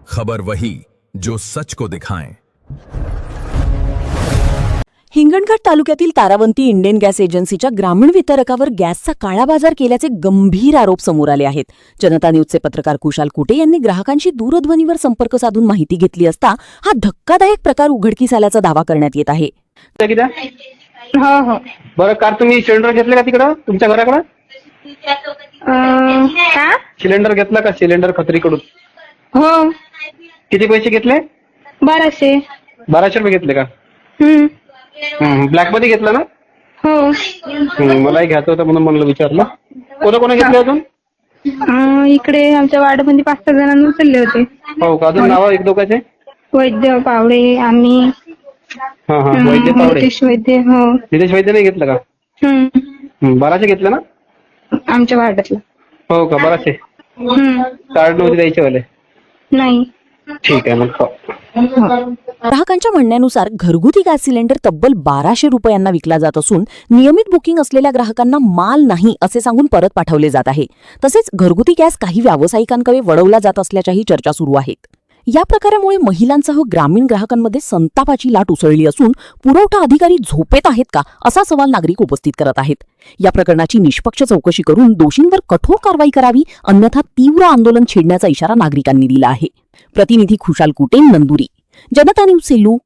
खबर वही जो सच को दिखाएं। हिंगणघाट तालुक्यातील तारावंती इंडियन गॅस एजन्सीच्या ग्रामीण वितरकावर गॅसचा काळा बाजार केल्याचे गंभीर आरोप समोर आले आहेत. जनता न्यूजचे पत्रकार कुशाल कुटे यांनी ग्राहकांशी दूरध्वनीवर संपर्क साधून माहिती घेतली असता हा धक्कादायक प्रकार उघडकीस आल्याचा दावा करण्यात येत आहे. हो हो. बरं कार तुम्ही सिलेंडर घेतले का तिकडं तुमच्या घराकडं? का? सिलेंडर घेतला का? सिलेंडर खत्रीकडून हो. किती पैसे घेतले? 1200. 1200 रुपये घेतले का? ब्लॅक मध्ये घेतलं ना? हो. मलाही घ्यायचं होतं म्हणून म्हणलं विचारलं. कोणा घेतले अजून? इकडे आमच्या वार्डमध्ये 5-6 जणांना उचलले होते. हो का? अजून नाव एक दोघांचे? वैद्य पावडे, आम्ही, वैद्य पावडे, नितेश वैद्य. हो. नितेश वैद्य नाही घेतलं का? 1200 घेतलं ना? आमच्या वार्डातला. हो का? 1200 कार्ड नव्हते द्यायचे वाले? नाही. ठीक आहे मग. ग्राहकांच्या म्हणण्यानुसार घरगुती गॅस सिलेंडर तब्बल 1200 रुपयांना विकला जात असून नियमित बुकिंग असलेल्या ग्राहकांना माल नाही असे सांगून परत पाठवले जात आहे. तसेच घरगुती गॅस काही व्यावसायिकांकडे वळवला जात असल्याच्याही चर्चा सुरू आहेत. या प्रकारामुळे महिलांसह ग्रामीण ग्राहकांमध्ये संतापाची लाट उसळली असून पुरवठा अधिकारी झोपेत आहेत का असा सवाल नागरिक उपस्थित करत आहेत. या प्रकरणाची निष्पक्ष चौकशी करून दोषींवर कठोर कारवाई करावी, अन्यथा तीव्र आंदोलन छेडण्याचा इशारा नागरिकांनी दिला आहे. प्रतिनिधी खुशाल कुटे, नंदुरी, जनता न्यूज सेलू.